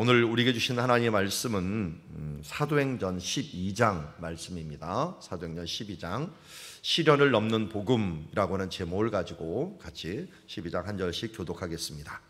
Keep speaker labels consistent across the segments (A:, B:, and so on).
A: 오늘 우리에게 주신 하나님의 말씀은 사도행전 12장 말씀입니다. 사도행전 12장 시련을 넘는 복음이라고 하는 제목을 가지고 같이 12장 한 절씩 교독하겠습니다.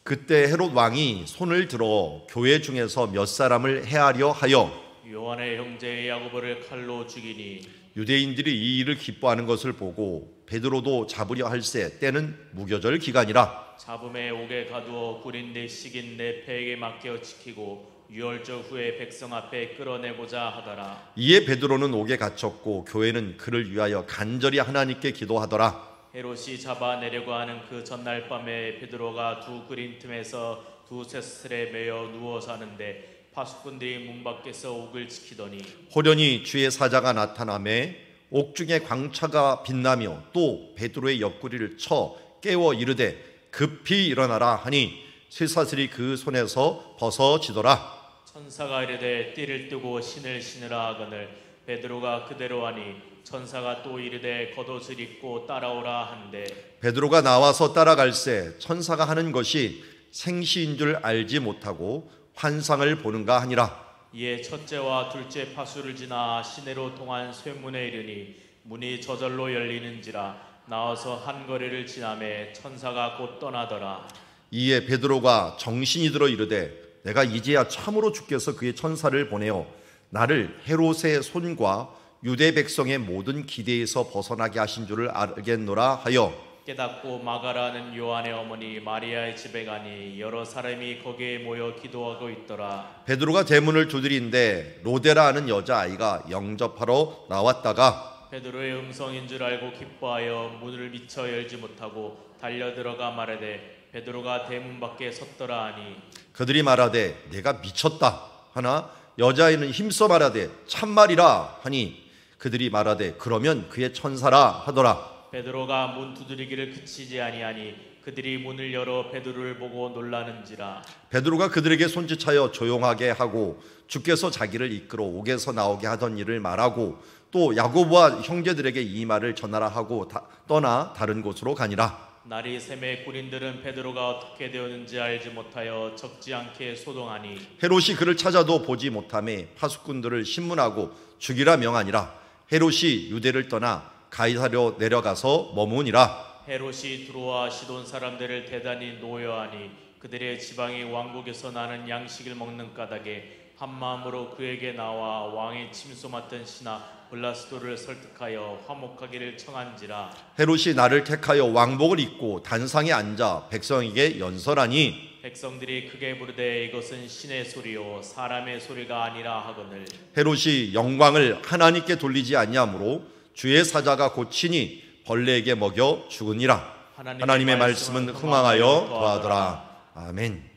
A: 그때 헤롯 왕이 손을 들어 교회 중에서 몇 사람을 해하려 하여
B: 요한의 형제 야고보를 칼로 죽이니
A: 유대인들이 이 일을 기뻐하는 것을 보고 베드로도 잡으려 할새 때는 무교절 기간이라
B: 잡음에 옥에 가두어 굴인 내 식인 내 패에게 맡겨 지키고 유월절 후에 백성 앞에 끌어내고자 하더라.
A: 이에 베드로는 옥에 갇혔고 교회는 그를 위하여 간절히 하나님께 기도하더라.
B: 헤롯이 잡아내려고 하는 그 전날 밤에 베드로가 두 그림 틈에서 두 쇠슬에 매여 누워 사는데 파수꾼들이 문 밖에서 옥을 지키더니
A: 호련히 주의 사자가 나타나매 옥중에 광차가 빛나며 또 베드로의 옆구리를 쳐 깨워 이르되 급히 일어나라 하니 쇠사슬이 그 손에서 벗어지더라.
B: 천사가 이르되 띠를 뜨고 신을 신으라 하거늘 베드로가 그대로 하니 천사가 또 이르되 겉옷을 입고 따라오라 한대
A: 베드로가 나와서 따라갈새 천사가 하는 것이 생시인 줄 알지 못하고 환상을 보는가 하니라.
B: 이에 첫째와 둘째 파수를 지나 시내로 통한 쇠문에 이르니 문이 저절로 열리는지라 나와서 한 거리를 지나매 천사가 곧 떠나더라.
A: 이에 베드로가 정신이 들어 이르되 내가 이제야 참으로 주께서 그의 천사를 보내어 나를 헤롯의 손과 유대 백성의 모든 기대에서 벗어나게 하신 줄을 알겠노라 하여
B: 깨닫고 마가라는 요한의 어머니 마리아의 집에 가니 여러 사람이 거기에 모여 기도하고 있더라.
A: 베드로가 대문을 두드린데 로데라 하는 여자아이가 영접하러 나왔다가
B: 베드로의 음성인 줄 알고 기뻐하여 문을 미처 열지 못하고 달려들어가 말하되 베드로가 대문 밖에 섰더라 하니
A: 그들이 말하되 내가 미쳤다 하나 여자아이는 힘써 말하되 참말이라 하니 그들이 말하되 그러면 그의 천사라 하더라.
B: 베드로가 문 두드리기를 그치지 아니하니 그들이 문을 열어 베드로를 보고 놀라는지라.
A: 베드로가 그들에게 손짓하여 조용하게 하고 주께서 자기를 이끌어 옥에서 나오게 하던 일을 말하고 또 야고보와 형제들에게 이 말을 전하라 하고 떠나 다른 곳으로 가니라.
B: 날이 새매 군인들은 베드로가 어떻게 되었는지 알지 못하여 적지 않게 소동하니
A: 헤롯이 그를 찾아도 보지 못하매 파수꾼들을 신문하고 죽이라 명하니라. 헤롯이 유대를 떠나 가이사랴로 내려가서 머무니라.
B: 헤롯이 들어와 시돈 사람들을 대단히 노여하니 그들의 지방의 왕국에서 나는 양식을 먹는 까닭에 한 마음으로 그에게 나와 왕의 침소 맡은 신하 블라스도를 설득하여 화목하기를 청한지라.
A: 헤롯이 나를 택하여 왕복을 입고 단상에 앉아 백성에게 연설하니
B: 백성들이 크게 부르되 이것은 신의 소리요 사람의 소리가 아니라 하거늘
A: 헤롯이 영광을 하나님께 돌리지 아니하므로 주의 사자가 고치니 벌레에게 먹여 죽으니라. 하나님의 말씀은 흥왕하여 더하더라. 아멘.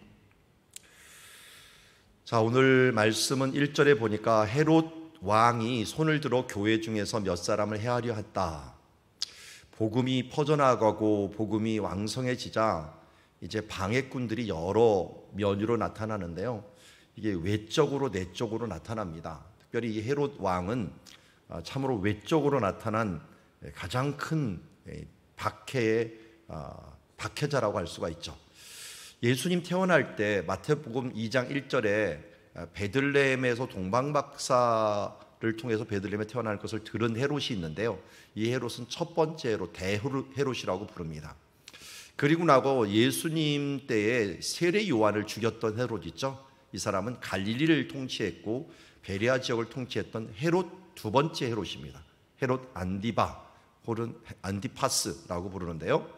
A: 자, 오늘 말씀은 1절에 보니까 헤롯 왕이 손을 들어 교회 중에서 몇 사람을 해하려 했다. 복음이 퍼져나가고 복음이 왕성해지자 이제 방해꾼들이 여러 면으로 나타나는데요. 이게 외적으로 내적으로 나타납니다. 특별히 이 헤롯 왕은 참으로 외적으로 나타난 가장 큰 박해자라고 할 수가 있죠. 예수님 태어날 때 마태복음 2장 1절에 베들레헴에서 동방박사를 통해서 베들레헴에 태어날 것을 들은 헤롯이 있는데요. 이 헤롯은 첫 번째 헤롯, 대헤롯이라고 부릅니다. 그리고 나고 예수님 때에 세례 요한을 죽였던 헤롯 있죠. 이 사람은 갈릴리를 통치했고 베레아 지역을 통치했던 헤롯 두 번째 헤롯입니다. 헤롯 안디바 혹은 안디파스라고 부르는데요.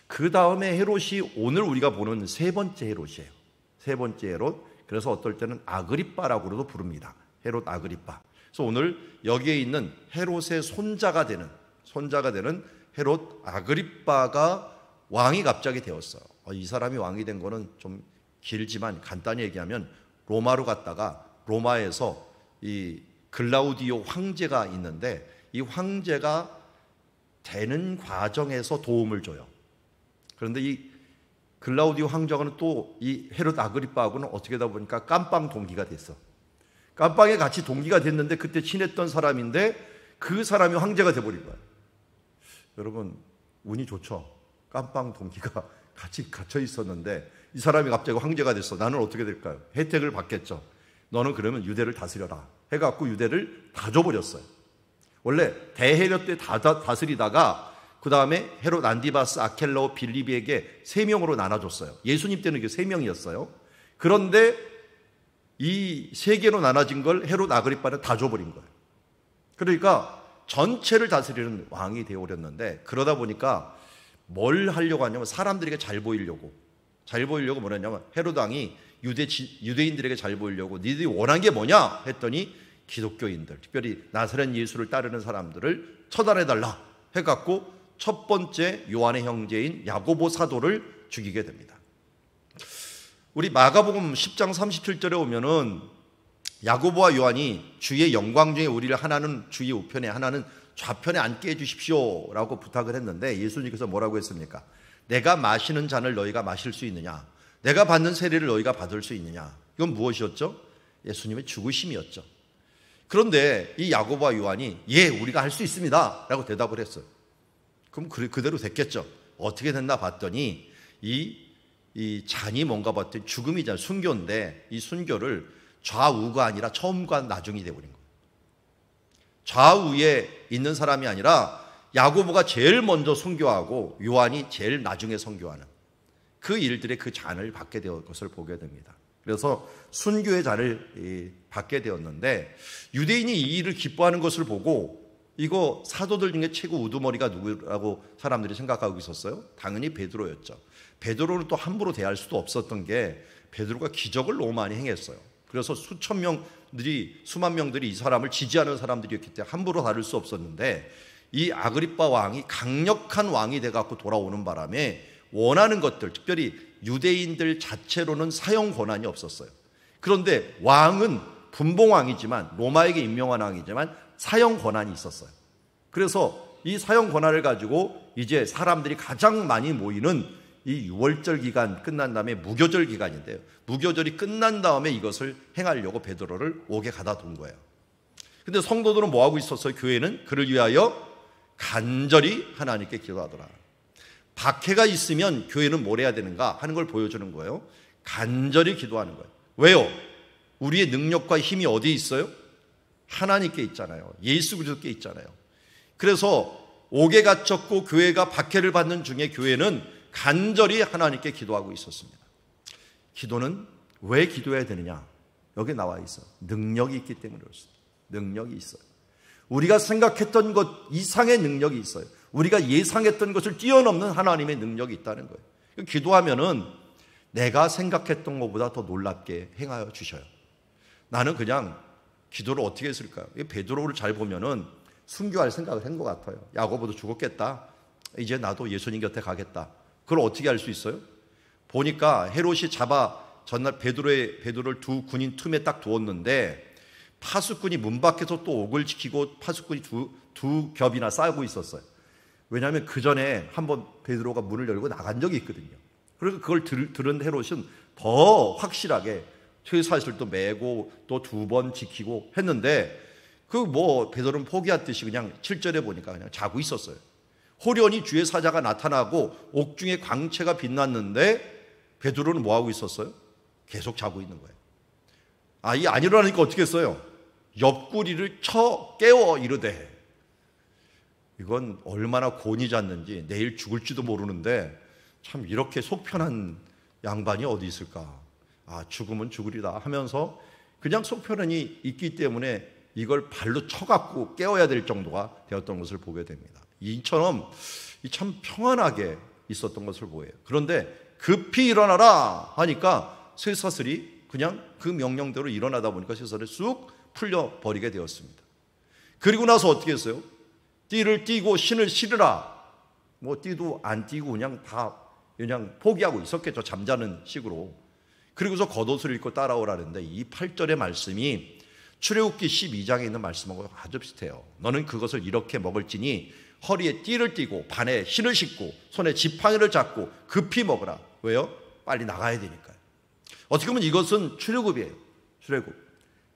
A: 그 다음에 헤롯이 오늘 우리가 보는 세 번째 헤롯이에요. 세 번째 헤롯. 그래서 어떨 때는 아그리빠라고도 부릅니다. 헤롯 아그리빠. 그래서 오늘 여기에 있는 헤롯의 손자가 되는 헤롯 아그리빠가 왕이 갑자기 되었어요. 이 사람이 왕이 된 거는 좀 길지만 간단히 얘기하면 로마로 갔다가 로마에서 이 글라우디오 황제가 있는데 이 황제가 되는 과정에서 도움을 줘요. 그런데 이 글라우디오 황제는 또 이 헤롯 아그리빠하고는 어떻게 하다 보니까 깜빵 동기가 됐어. 깜빵에 같이 동기가 됐는데 그때 친했던 사람인데 그 사람이 황제가 돼버린 거야. 여러분 운이 좋죠. 깜빵 동기가 같이 갇혀 있었는데 이 사람이 갑자기 황제가 됐어. 나는 어떻게 될까요? 혜택을 받겠죠. 너는 그러면 유대를 다스려라 해갖고 유대를 다 줘버렸어요. 원래 대헤롯 때 다스리다가 그 다음에 헤롯 안티바스, 아켈라오, 빌립비에게 3명으로 나눠줬어요. 예수님 때는 이게 3명이었어요. 그런데 이 3개로 나눠진 걸 헤롯 아그리빠는 다 줘버린 거예요. 그러니까 전체를 다스리는 왕이 되어버렸는데, 그러다 보니까 뭘 하려고 하냐면 사람들에게 잘 보이려고 뭐랬냐면 헤롯 왕이 유대인들에게 잘 보이려고 니들이 원한 게 뭐냐 했더니 기독교인들, 특별히 나사렛 예수를 따르는 사람들을 처단해달라 해갖고 첫 번째 요한의 형제인 야고보 사도를 죽이게 됩니다. 우리 마가복음 10장 37절에 오면은 야고보와 요한이 주의 영광 중에 우리를 하나는 주의 우편에 하나는 좌편에 앉게 해주십시오 라고 부탁을 했는데, 예수님께서 뭐라고 했습니까? 내가 마시는 잔을 너희가 마실 수 있느냐? 내가 받는 세례를 너희가 받을 수 있느냐? 이건 무엇이었죠? 예수님의 죽으심이었죠. 그런데 이 야고보와 요한이 예, 우리가 할 수 있습니다 라고 대답을 했어요. 그럼 그대로 됐겠죠. 어떻게 됐나 봤더니 이 잔이 뭔가 봤더니 죽음이잖아요. 순교인데 이 순교를 좌우가 아니라 처음과 나중이 되어버린 거예요. 좌우에 있는 사람이 아니라 야고보가 제일 먼저 순교하고 요한이 제일 나중에 순교하는 그 일들의 그 잔을 받게 된 것을 보게 됩니다. 그래서 순교의 잔을 받게 되었는데, 유대인이 이 일을 기뻐하는 것을 보고 이거 사도들 중에 최고 우두머리가 누구라고 사람들이 생각하고 있었어요? 당연히 베드로였죠. 베드로를 또 함부로 대할 수도 없었던 게 베드로가 기적을 너무 많이 행했어요. 그래서 수만 명들이 이 사람을 지지하는 사람들이었기 때문에 함부로 다룰 수 없었는데, 이 아그리빠 왕이 강력한 왕이 돼갖고 돌아오는 바람에 원하는 것들, 특별히 유대인들 자체로는 사형 권한이 없었어요. 그런데 왕은 분봉왕이지만, 로마에게 임명한 왕이지만 사형 권한이 있었어요. 그래서 이 사형 권한을 가지고 이제 사람들이 가장 많이 모이는 이 6월절 기간 끝난 다음에 무교절 기간인데요, 무교절이 끝난 다음에 이것을 행하려고 베드로를 옥에 가다 둔 거예요. 근데 성도들은 뭐 하고 있었어요? 교회는 그를 위하여 간절히 하나님께 기도하더라. 박해가 있으면 교회는 뭘 해야 되는가 하는 걸 보여주는 거예요. 간절히 기도하는 거예요. 왜요? 우리의 능력과 힘이 어디에 있어요? 하나님께 있잖아요. 예수 그리스도께 있잖아요. 그래서 옥에 갇혔고 교회가 박해를 받는 중에 교회는 간절히 하나님께 기도하고 있었습니다. 기도는 왜 기도해야 되느냐? 여기 나와 있어요. 능력이 있기 때문에 그렇습니다. 능력이 있어요. 우리가 생각했던 것 이상의 능력이 있어요. 우리가 예상했던 것을 뛰어넘는 하나님의 능력이 있다는 거예요. 기도하면은 내가 생각했던 것보다 더 놀랍게 행하여 주셔요. 나는 그냥 기도를 어떻게 했을까요? 베드로를 잘 보면은 순교할 생각을 한 것 같아요. 야고보도 죽었겠다. 이제 나도 예수님 곁에 가겠다. 그걸 어떻게 할 수 있어요? 보니까 헤롯이 전날 베드로를 두 군인 틈에 딱 두었는데, 파수꾼이 문 밖에서 또 옥을 지키고 파수꾼이 두 겹이나 쌓고 있었어요. 왜냐하면 그 전에 한번 베드로가 문을 열고 나간 적이 있거든요. 그래서 그걸 들은 헤롯은 더 확실하게 쇠사슬도 메고 또 2번 지키고 했는데, 베드로는 포기했듯이 그냥 7절에 보니까 그냥 자고 있었어요. 호련히 주의 사자가 나타나고 옥중에 광채가 빛났는데 베드로는 뭐 하고 있었어요? 계속 자고 있는 거예요. 이 안 일어나니까 어떻게 했어요? 옆구리를 쳐 깨워 이르되. 이건 얼마나 곤히 잤는지 내일 죽을지도 모르는데 참 이렇게 속 편한 양반이 어디 있을까? 죽으면 죽으리다 하면서 그냥 속 편안히 있기 때문에 이걸 발로 쳐갖고 깨워야 될 정도가 되었던 것을 보게 됩니다. 이처럼 참 평안하게 있었던 것을 보여요. 그런데 급히 일어나라 하니까 쇠사슬이 그냥 그 명령대로 일어나다 보니까 쇠사슬이 쑥 풀려버리게 되었습니다. 그리고 나서 어떻게 했어요? 띠를 띠고 신을 실으라. 띠도 안 띠고 그냥 포기하고 있었겠죠. 잠자는 식으로. 그리고서 겉옷을 입고 따라오라는데, 이 8절의 말씀이 출애굽기 12장에 있는 말씀하고 아주 비슷해요. 너는 그것을 이렇게 먹을지니 허리에 띠를 띠고 발에 신을 신고 손에 지팡이를 잡고 급히 먹으라. 왜요? 빨리 나가야 되니까요. 어떻게 보면 이것은 출애굽이에요. 출애굽.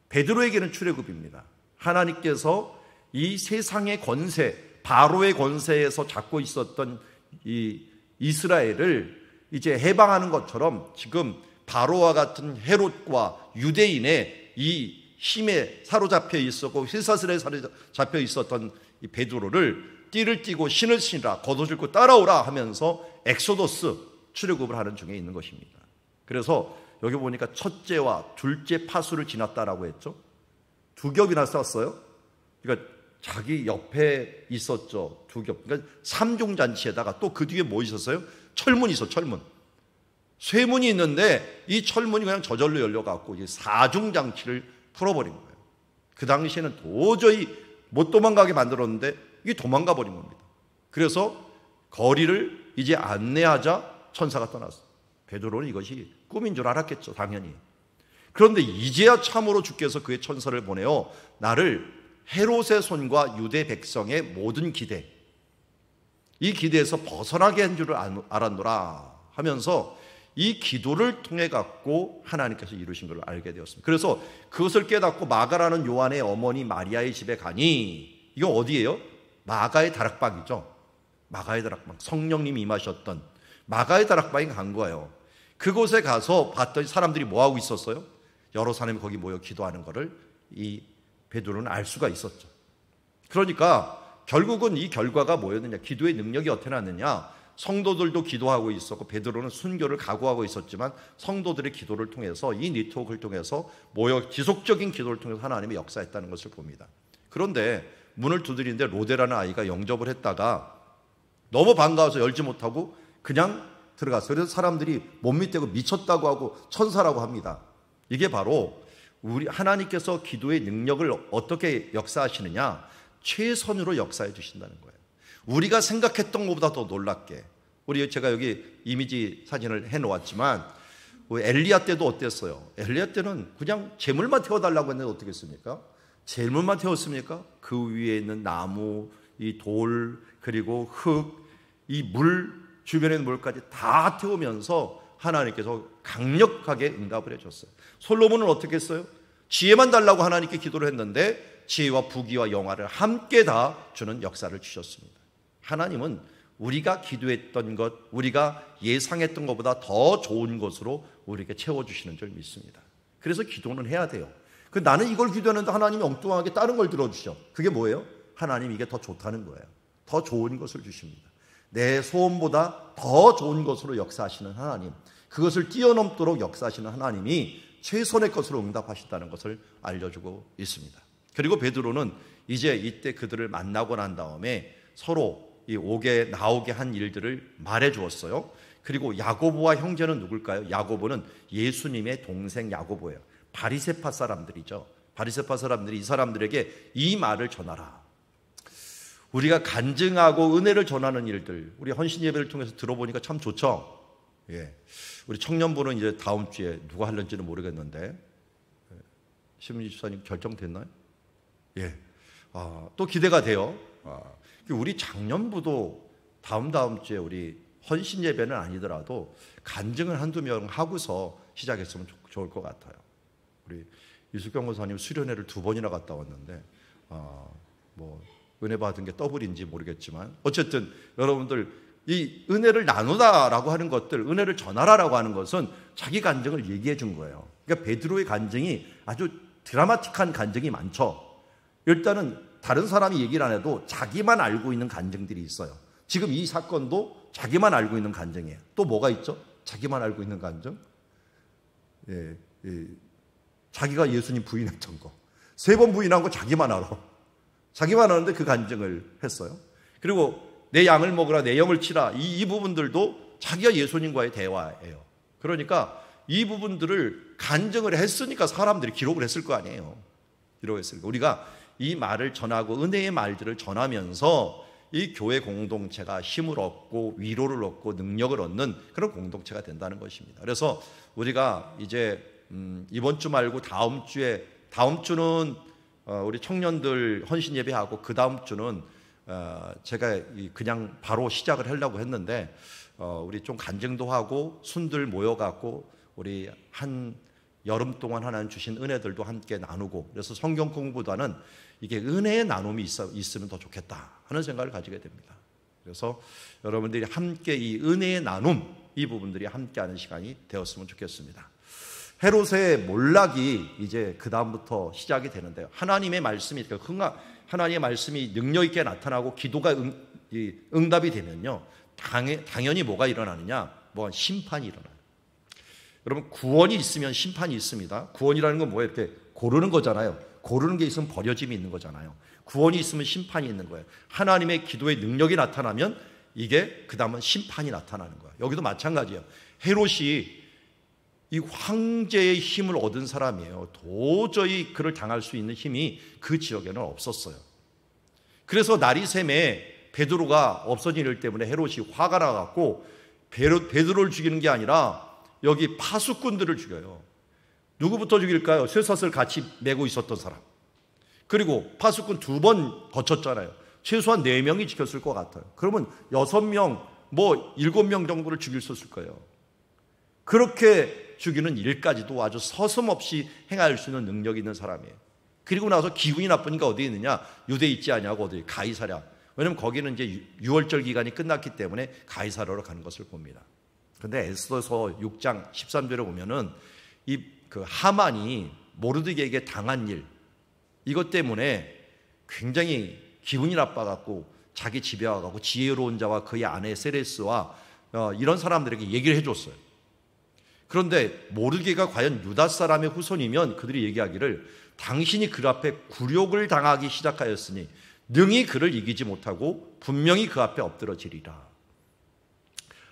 A: 베드로에게는 출애굽입니다. 하나님께서 이 세상의 권세, 바로의 권세에서 잡고 있었던 이 이스라엘을 이제 해방하는 것처럼 지금 바로와 같은 헤롯과 유대인의 이 힘에 사로잡혀 있었고 힐사슬에 사로잡혀 있었던 이 베드로를 띠를 띠고 신을 신으라 겉옷을 입고 따라오라 하면서 엑소더스 출애굽을 하는 중에 있는 것입니다. 그래서 여기 보니까 첫째와 둘째 파수를 지났다라고 했죠. 두 겹이나 썼어요. 그러니까 자기 옆에 있었죠. 두 겹. 그러니까 삼중잔치에다가 또 그 뒤에 뭐 있었어요? 철문이 있어. 철문. 쇠문이 있는데 이 철문이 그냥 저절로 열려갖고 이제 사중장치를 풀어버린 거예요. 그 당시에는 도저히 못 도망가게 만들었는데 이게 도망가 버린 겁니다. 그래서 거리를 이제 안내하자 천사가 떠났어요. 베드로는 이것이 꿈인 줄 알았겠죠, 당연히. 그런데 이제야 참으로 주께서 그의 천사를 보내어 나를 헤롯의 손과 유대 백성의 모든 기대, 이 기대에서 벗어나게 한 줄을 알았노라 하면서 이 기도를 통해 갖고 하나님께서 이루신 걸 알게 되었습니다. 그래서 그것을 깨닫고 마가라는 요한의 어머니 마리아의 집에 가니, 이거 어디예요? 마가의 다락방이죠. 마가의 다락방, 성령님이 임하셨던 마가의 다락방에 간 거예요. 그곳에 가서 봤더니 사람들이 뭐 하고 있었어요? 여러 사람이 거기 모여 기도하는 것을 이 베드로는 알 수가 있었죠. 그러니까 결국은 이 결과가 뭐였느냐? 기도의 능력이 어떻게 났느냐? 성도들도 기도하고 있었고 베드로는 순교를 각오하고 있었지만 성도들의 기도를 통해서, 이 네트워크를 통해서 모여 지속적인 기도를 통해서 하나님의 역사했다는 것을 봅니다. 그런데 문을 두드리는데 로데라는 아이가 영접을 했다가 너무 반가워서 열지 못하고 그냥 들어갔어요. 그래서 사람들이 못 믿대고 미쳤다고 하고 천사라고 합니다. 이게 바로 우리 하나님께서 기도의 능력을 어떻게 역사하시느냐? 최선으로 역사해 주신다는 거예요. 우리가 생각했던 것보다 더 놀랍게. 제가 여기 이미지 사진을 해놓았지만 엘리야 때도 어땠어요? 엘리야 때는 그냥 재물만 태워달라고 했는데 어떻게 했습니까? 재물만 태웠습니까? 그 위에 있는 나무, 이 돌, 그리고 흙, 이 물, 주변에 있는 물까지 다 태우면서 하나님께서 강력하게 응답을 해줬어요. 솔로몬은 어떻게 했어요? 지혜만 달라고 하나님께 기도를 했는데 지혜와 부귀와 영화를 함께 다 주는 역사를 주셨습니다. 하나님은 우리가 기도했던 것, 우리가 예상했던 것보다 더 좋은 것으로 우리에게 채워주시는 줄 믿습니다. 그래서 기도는 해야 돼요. 나는 이걸 기도하는데 하나님이 엉뚱하게 다른 걸 들어주셔. 그게 뭐예요? 하나님 이게 더 좋다는 거예요. 더 좋은 것을 주십니다. 내 소원보다 더 좋은 것으로 역사하시는 하나님, 그것을 뛰어넘도록 역사하시는 하나님이 최선의 것으로 응답하신다는 것을 알려주고 있습니다. 그리고 베드로는 이제 이때 그들을 만나고 난 다음에 서로 이 오게 나오게 한 일들을 말해 주었어요. 그리고 야고보와 형제는 누굴까요? 야고보는 예수님의 동생 야고보예요. 바리새파 사람들이죠. 바리새파 사람들이 이 사람들에게 이 말을 전하라. 우리가 간증하고 은혜를 전하는 일들, 우리 헌신 예배를 통해서 들어보니까 참 좋죠. 예. 우리 청년부는 이제 다음 주에 누가 하는지는 모르겠는데, 신문지 집사님 결정됐나요? 예. 또 기대가 돼요. 우리 장년부도 다음 주에 우리 헌신 예배는 아니더라도 간증을 한두 명 하고서 시작했으면 좋을 것 같아요. 우리 유숙경 권사님 수련회를 2번이나 갔다 왔는데, 은혜 받은 게 더블인지 모르겠지만 어쨌든 여러분들 이 은혜를 나누다라고 하는 것들, 은혜를 전하라라고 하는 것은 자기 간증을 얘기해 준 거예요. 그러니까 베드로의 간증이 아주 드라마틱한 간증이 많죠. 일단은 다른 사람이 얘기를 안 해도 자기만 알고 있는 간증들이 있어요. 지금 이 사건도 자기만 알고 있는 간증이에요. 또 뭐가 있죠? 자기만 알고 있는 간증? 자기가 예수님 부인했던 거. 3번 부인한 거 자기만 알아. 자기만 아는데 그 간증을 했어요. 그리고 내 양을 먹으라, 내 영을 치라. 이 부분들도 자기가 예수님과의 대화예요. 그러니까 이 부분들을 간증을 했으니까 사람들이 기록을 했을 거 아니에요. 기록했으니까. 우리가 이 말을 전하고 은혜의 말들을 전하면서 이 교회 공동체가 힘을 얻고 위로를 얻고 능력을 얻는 그런 공동체가 된다는 것입니다. 그래서 우리가 이제 이번 주 말고 다음 주는 우리 청년들 헌신 예배하고 그 다음 주는 제가 그냥 바로 시작을 하려고 했는데 우리 좀 간증도 하고 순들 모여갖고 우리 한 여름 동안 하나님 주신 은혜들도 함께 나누고, 그래서 성경 공부보다는 이게 은혜의 나눔이 있으면 더 좋겠다 하는 생각을 가지게 됩니다. 그래서 여러분들이 함께 이 은혜의 나눔, 이 부분들이 함께하는 시간이 되었으면 좋겠습니다. 헤롯의 몰락이 이제 그 다음부터 시작이 되는데요. 하나님의 말씀이 하나님의 말씀이 능력 있게 나타나고 기도가 응답이 되면요, 당연히 뭐가 일어나느냐? 심판이 일어나요. 여러분, 구원이 있으면 심판이 있습니다. 구원이라는 건 뭐예요? 이렇게 고르는 거잖아요. 고르는 게 있으면 버려짐이 있는 거잖아요. 구원이 있으면 심판이 있는 거예요. 하나님의 기도의 능력이 나타나면 이게 그 다음은 심판이 나타나는 거예요. 여기도 마찬가지예요. 헤롯이 이 황제의 힘을 얻은 사람이에요. 도저히 그를 당할 수 있는 힘이 그 지역에는 없었어요. 그래서 날이 새매 베드로가 없어진 일 때문에 헤롯이 화가 나갖고 베드로를 죽이는 게 아니라 여기 파수꾼들을 죽여요. 누구부터 죽일까요? 쇠사슬 같이 메고 있었던 사람. 그리고 파수꾼 2번 거쳤잖아요. 최소한 4명이 지켰을 것 같아요. 그러면 6명, 7명 정도를 죽일 수 있을 거예요. 그렇게 죽이는 일까지도 아주 서슴없이 행할 수 있는 능력이 있는 사람이에요. 그리고 나서 기분이 나쁘니까 어디에 있느냐? 유대에 있지 않냐고 어디 가이사랴. 왜냐하면 거기는 이제 6월절 기간이 끝났기 때문에 가이사랴로 가는 것을 봅니다. 그런데 에스더서 6장 13절에 보면은 그 하만이 모르드게에게 당한 일, 이것 때문에 굉장히 기분이 나빠갖고 자기 집에 와갖고 지혜로운 자와 그의 아내 세레스와 이런 사람들에게 얘기를 해줬어요. 그런데 모르드게가 과연 유다 사람의 후손이면 그들이 얘기하기를 당신이 그 앞에 굴욕을 당하기 시작하였으니 능히 그를 이기지 못하고 분명히 그 앞에 엎드러지리라.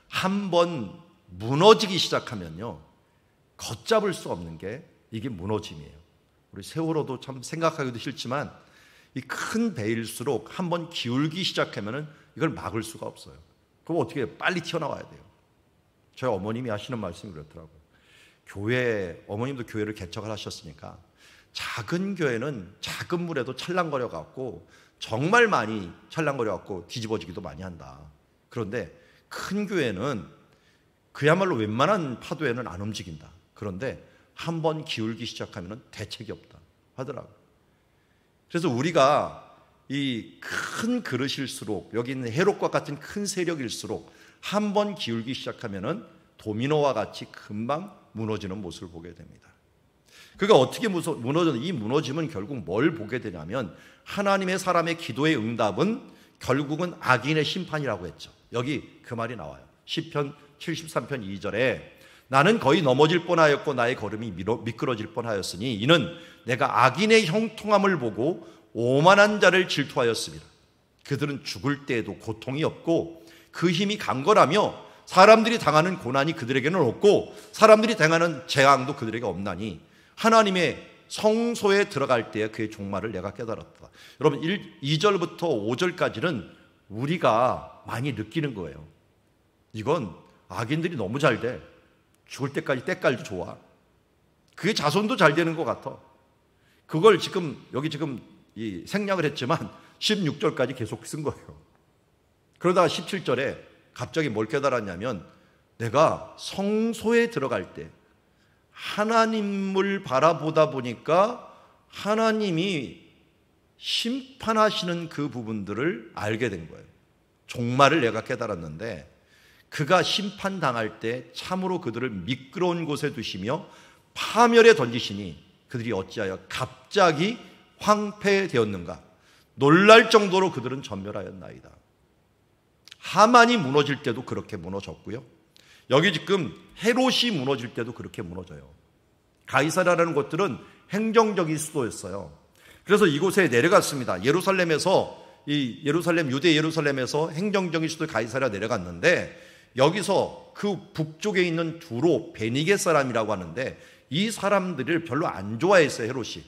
A: 한번 무너지기 시작하면요, 걷잡을 수 없는 게 이게 무너짐이에요. 우리 세월호도 참 생각하기도 싫지만 이 큰 배일수록 한번 기울기 시작하면은 이걸 막을 수가 없어요. 그럼 어떻게 해요? 빨리 튀어나와야 돼요. 저희 어머님이 하시는 말씀이 그렇더라고요. 어머님도 교회를 개척을 하셨으니까 작은 교회는 작은 물에도 찰랑거려 갖고 정말 많이 찰랑거려 갖고 뒤집어지기도 많이 한다. 그런데 큰 교회는 그야말로 웬만한 파도에는 안 움직인다. 그런데 한번 기울기 시작하면 대책이 없다 하더라고요. 그래서 우리가 이 큰 그릇일수록, 여기 있는 헤롯과 같은 큰 세력일수록 한번 기울기 시작하면 도미노와 같이 금방 무너지는 모습을 보게 됩니다. 그가 어떻게 무너졌는지, 이 무너짐은 결국 뭘 보게 되냐면 하나님의 사람의 기도의 응답은 결국은 악인의 심판이라고 했죠. 여기 그 말이 나와요. 시편 73편 2절에 나는 거의 넘어질 뻔하였고 나의 걸음이 미끄러질 뻔하였으니 이는 내가 악인의 형통함을 보고 오만한 자를 질투하였습니다. 그들은 죽을 때에도 고통이 없고 그 힘이 강건하며 사람들이 당하는 고난이 그들에게는 없고 사람들이 당하는 재앙도 그들에게 없나니 하나님의 성소에 들어갈 때의 그의 종말을 내가 깨달았다. 여러분 2절부터 5절까지는 우리가 많이 느끼는 거예요. 이건 악인들이 너무 잘 돼. 죽을 때까지 때깔도 좋아. 그게 자손도 잘 되는 것 같아. 그걸 여기 이 생략을 했지만 16절까지 계속 쓴 거예요. 그러다가 17절에 갑자기 뭘 깨달았냐면 내가 성소에 들어갈 때 하나님을 바라보다 보니까 하나님이 심판하시는 그 부분들을 알게 된 거예요. 종말을 내가 깨달았는데 그가 심판당할 때 참으로 그들을 미끄러운 곳에 두시며 파멸에 던지시니 그들이 어찌하여 갑자기 황폐되었는가. 놀랄 정도로 그들은 전멸하였나이다. 하만이 무너질 때도 그렇게 무너졌고요. 여기 지금 헤롯이 무너질 때도 그렇게 무너져요. 가이사랴라는 곳들은 행정적인 수도였어요. 그래서 이곳에 내려갔습니다. 유대 예루살렘에서 행정적인 수도 가이사랴 내려갔는데 여기서 그 북쪽에 있는 두로 베니게 사람이라고 하는데 이 사람들을 별로 안 좋아했어요, 헤롯이.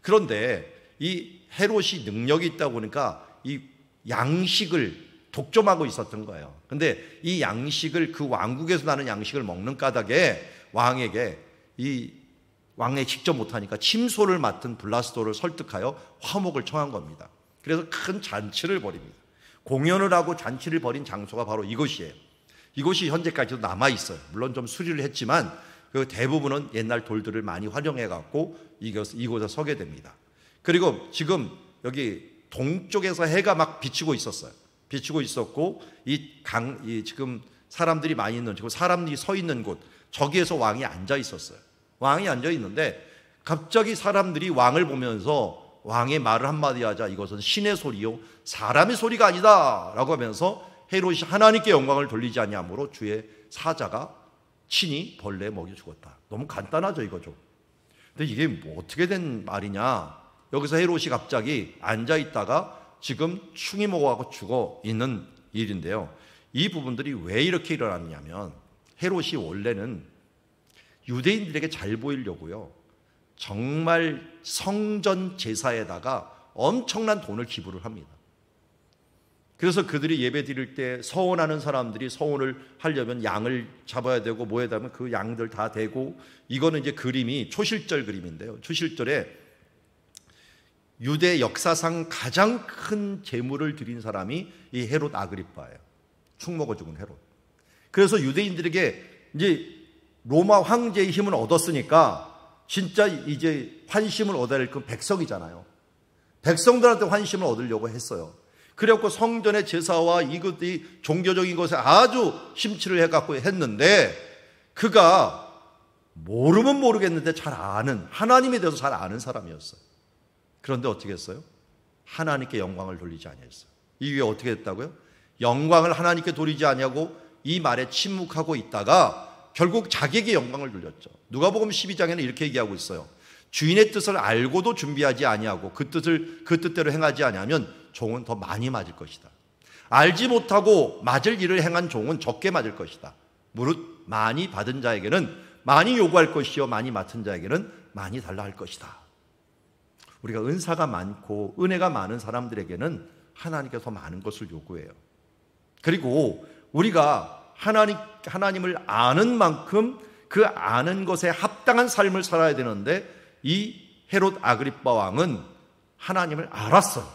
A: 그런데 이 헤롯이 능력이 있다 보니까 이 양식을 독점하고 있었던 거예요. 근데 이 양식을 그 왕국에서 나는 양식을 먹는 까닭에 왕에게 직접 못하니까 침소를 맡은 블라스도를 설득하여 화목을 청한 겁니다. 그래서 큰 잔치를 벌입니다. 공연을 하고 잔치를 벌인 장소가 바로 이곳이에요. 이곳이 현재까지도 남아있어요. 물론 좀 수리를 했지만 그 대부분은 옛날 돌들을 많이 활용해 갖고 이곳에 서게 됩니다. 그리고 지금 여기 동쪽에서 해가 막 비치고 있었어요. 비치고 있었고 지금 사람들이 많이 있는 곳, 사람들이 서 있는 곳, 저기에서 왕이 앉아 있었어요. 왕이 앉아 있는데 갑자기 사람들이 왕을 보면서 왕의 말을 한마디 하자 이것은 신의 소리요 사람의 소리가 아니다 라고 하면서 헤롯이 하나님께 영광을 돌리지 아니하므로 주의 사자가 친히 벌레에 먹여 죽었다. 너무 간단하죠 이거죠. 근데 이게 뭐 어떻게 된 말이냐. 여기서 헤롯이 갑자기 앉아 있다가 지금 충이 먹어가고 죽어 있는 일인데요. 이 부분들이 왜 이렇게 일어났냐면 헤롯이 원래는 유대인들에게 잘 보이려고요, 정말 성전 제사에다가 엄청난 돈을 기부를 합니다. 그래서 그들이 예배 드릴 때 서원하는 사람들이 서원을 하려면 양을 잡아야 되고 뭐 해야 되면 그 양들 다 대고, 이거는 이제 그림이 초실절 그림인데요. 초실절에 유대 역사상 가장 큰 제물을 드린 사람이 이 헤롯 아그리빠예요. 축 먹어 죽은 헤롯. 그래서 유대인들에게 이제 로마 황제의 힘을 얻었으니까 진짜 이제 환심을 얻어야 될 건 백성이잖아요. 백성들한테 환심을 얻으려고 했어요. 그래갖고 성전의 제사와 이것이 종교적인 것에 아주 심취를 해갖고 했는데, 그가 모르면 모르겠는데 잘 아는, 하나님에 대해서 잘 아는 사람이었어요. 그런데 어떻게 했어요? 하나님께 영광을 돌리지 아니했어요. 이게 어떻게 됐다고요? 영광을 하나님께 돌리지 아니하고 이 말에 침묵하고 있다가 결국 자기에게 영광을 돌렸죠. 누가복음 12장에는 이렇게 얘기하고 있어요. 주인의 뜻을 알고도 준비하지 아니하고 그 뜻대로 행하지 아니하면 종은 더 많이 맞을 것이다. 알지 못하고 맞을 일을 행한 종은 적게 맞을 것이다. 무릇 많이 받은 자에게는 많이 요구할 것이요 많이 맡은 자에게는 많이 달라 할 것이다. 우리가 은사가 많고 은혜가 많은 사람들에게는 하나님께서 더 많은 것을 요구해요. 그리고 우리가 하나님을 아는 만큼 그 아는 것에 합당한 삶을 살아야 되는데, 이 헤롯 아그리빠 왕은 하나님을 알았어요.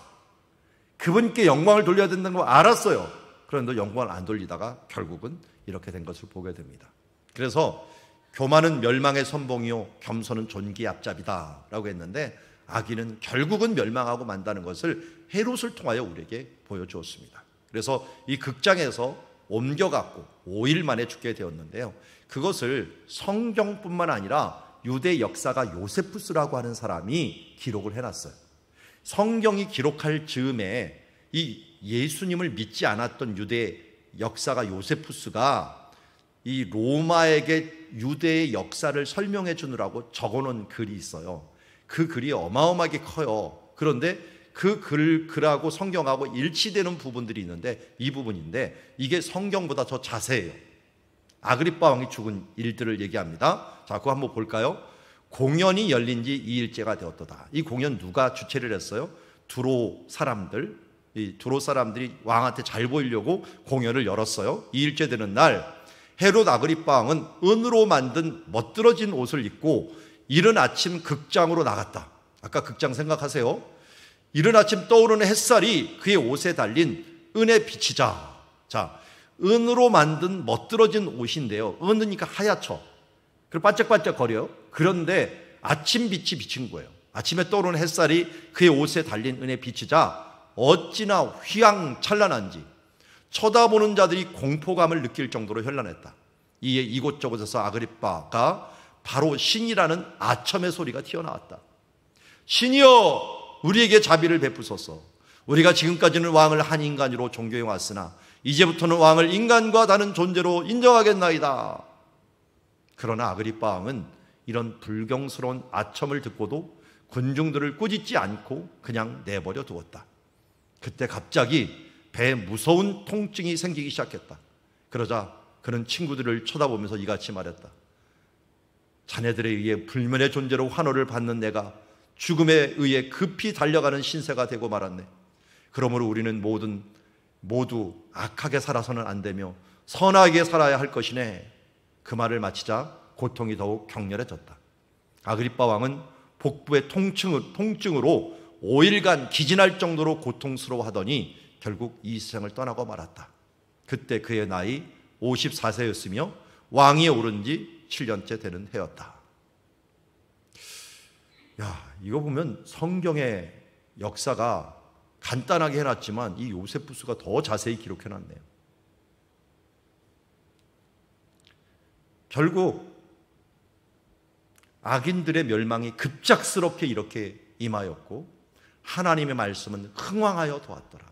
A: 그분께 영광을 돌려야 된다는 걸 알았어요. 그런데 영광을 안 돌리다가 결국은 이렇게 된 것을 보게 됩니다. 그래서 교만은 멸망의 선봉이요 겸손은 존귀의 앞잡이다 라고 했는데, 악인은 결국은 멸망하고 만다는 것을 헤롯을 통하여 우리에게 보여주었습니다. 그래서 이 극장에서 옮겨갖고 5일 만에 죽게 되었는데요, 그것을 성경뿐만 아니라 유대 역사가 요세푸스라고 하는 사람이 기록을 해놨어요. 성경이 기록할 즈음에 이 예수님을 믿지 않았던 유대 역사가 요세푸스가 이 로마에게 유대의 역사를 설명해 주느라고 적어놓은 글이 있어요. 그 글이 어마어마하게 커요. 그런데 그 글하고 성경하고 일치되는 부분들이 있는데, 이 부분인데 이게 성경보다 더 자세해요. 아그리빠 왕이 죽은 일들을 얘기합니다. 자, 그거 한번 볼까요? 공연이 열린 지 2일째가 되었도다. 이 공연 누가 주최를 했어요? 두로 사람들. 이 두로 사람들이 왕한테 잘 보이려고 공연을 열었어요. 2일째 되는 날 헤롯 아그리빠 왕은 은으로 만든 멋들어진 옷을 입고 이른 아침 극장으로 나갔다. 아까 극장 생각하세요. 이른 아침 떠오르는 햇살이 그의 옷에 달린 은에 비치자. 자, 은으로 만든 멋들어진 옷인데요, 은이니까 하얗죠. 그리고 반짝반짝거려요. 그런데 아침 빛이 비친 거예요. 아침에 떠오르는 햇살이 그의 옷에 달린 은에 비치자 어찌나 휘황찬란한지 쳐다보는 자들이 공포감을 느낄 정도로 현란했다. 이에 이곳저곳에서 아그리빠가 바로 신이라는 아첨의 소리가 튀어나왔다. 신이여, 우리에게 자비를 베푸소서. 우리가 지금까지는 왕을 한 인간으로 존경해 왔으나 이제부터는 왕을 인간과 다른 존재로 인정하겠나이다. 그러나 아그리빠 왕은 이런 불경스러운 아첨을 듣고도 군중들을 꾸짖지 않고 그냥 내버려 두었다. 그때 갑자기 배에 무서운 통증이 생기기 시작했다. 그러자 그는 친구들을 쳐다보면서 이같이 말했다. 자네들에 의해 불면의 존재로 환호를 받는 내가 죽음에 의해 급히 달려가는 신세가 되고 말았네. 그러므로 우리는 모두 악하게 살아서는 안 되며 선하게 살아야 할 것이네. 그 말을 마치자 고통이 더욱 격렬해졌다. 아그리빠 왕은 복부의 통증으로 5일간 기진할 정도로 고통스러워하더니 결국 이 세상을 떠나고 말았다. 그때 그의 나이 54세였으며 왕위에 오른 지 7년째 되는 해였다. 야, 이거 보면 성경의 역사가 간단하게 해놨지만 이 요세푸스가 더 자세히 기록해놨네요. 결국 악인들의 멸망이 급작스럽게 이렇게 임하였고 하나님의 말씀은 흥왕하여 도왔더라.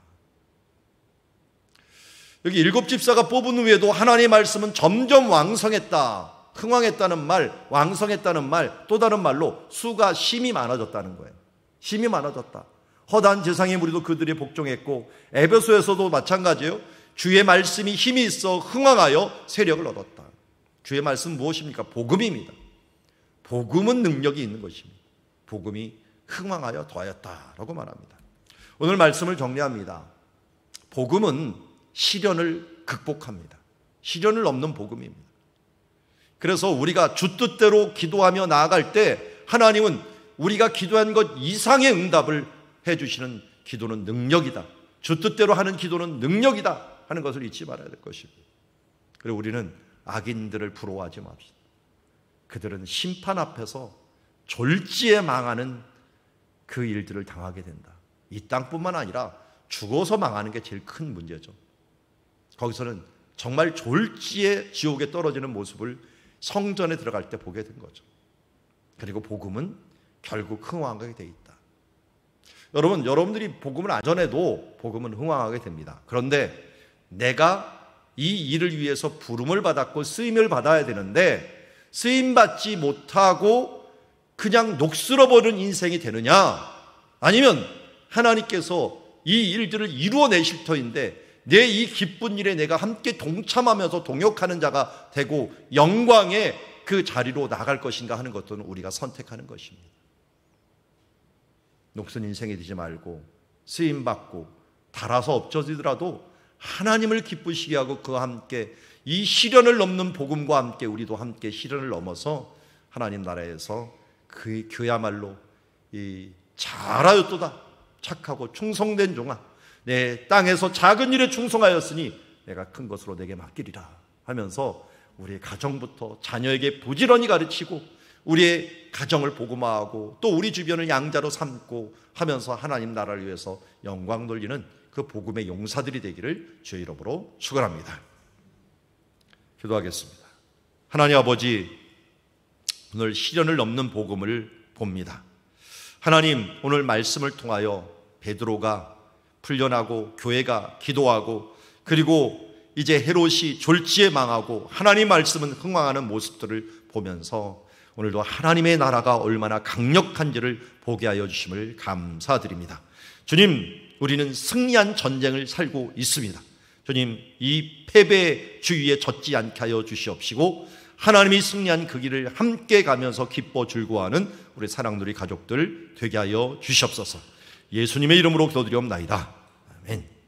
A: 여기 일곱 집사가 뽑은 후에도 하나님의 말씀은 점점 왕성했다. 흥왕했다는 말, 왕성했다는 말, 또 다른 말로 수가 심이 많아졌다는 거예요. 심이 많아졌다. 허다한 재상의 무리도 그들이 복종했고 에베소에서도 마찬가지예요. 주의 말씀이 힘이 있어 흥왕하여 세력을 얻었다. 주의 말씀 무엇입니까? 복음입니다. 복음은 능력이 있는 것입니다. 복음이 흥왕하여 더하였다라고 말합니다. 오늘 말씀을 정리합니다. 복음은 시련을 극복합니다. 시련을 넘는 복음입니다. 그래서 우리가 주 뜻대로 기도하며 나아갈 때 하나님은 우리가 기도한 것 이상의 응답을 해주시는 기도는 능력이다. 주 뜻대로 하는 기도는 능력이다 하는 것을 잊지 말아야 될 것입니다. 그리고 우리는 악인들을 부러워하지 맙시다. 그들은 심판 앞에서 졸지에 망하는 그 일들을 당하게 된다. 이 땅뿐만 아니라 죽어서 망하는 게 제일 큰 문제죠. 거기서는 정말 졸지에 지옥에 떨어지는 모습을 성전에 들어갈 때 보게 된 거죠. 그리고 복음은 결국 흥왕하게 돼 있다. 여러분들이 복음을 안 전해도 복음은 흥왕하게 됩니다. 그런데 내가 이 일을 위해서 부름을 받았고 쓰임을 받아야 되는데 쓰임받지 못하고 그냥 녹슬어버린 인생이 되느냐, 아니면 하나님께서 이 일들을 이루어내실 터인데 내 이 기쁜 일에 내가 함께 동참하면서 동역하는 자가 되고 영광의 그 자리로 나갈 것인가 하는 것들은 우리가 선택하는 것입니다. 녹슨 인생이 되지 말고 쓰임받고 달아서 없어지더라도 하나님을 기쁘시게 하고 그와 함께 이 시련을 넘는 복음과 함께 우리도 함께 시련을 넘어서 하나님 나라에서 그야말로 이 잘하였도다 착하고 충성된 종아, 내 땅에서 작은 일에 충성하였으니 내가 큰 것으로 내게 맡기리라 하면서 우리의 가정부터 자녀에게 부지런히 가르치고 우리의 가정을 복음화하고 또 우리 주변을 양자로 삼고 하면서 하나님 나라를 위해서 영광 돌리는 그 복음의 용사들이 되기를 주의 이름으로 축원합니다. 기도하겠습니다. 하나님 아버지, 오늘 시련을 넘는 복음을 봅니다. 하나님, 오늘 말씀을 통하여 베드로가 풀려나고 교회가 기도하고 그리고 이제 헤롯이 졸지에 망하고 하나님 말씀은 흥왕하는 모습들을 보면서 오늘도 하나님의 나라가 얼마나 강력한지를 보게 하여 주심을 감사드립니다. 주님, 우리는 승리한 전쟁을 살고 있습니다. 주님, 이 패배의 주위에 젖지 않게 하여 주시옵시고 하나님이 승리한 그 길을 함께 가면서 기뻐 즐거워하는 우리 사랑누리 가족들 되게 하여 주시옵소서. 예수님의 이름으로 기도드리옵나이다. 아멘.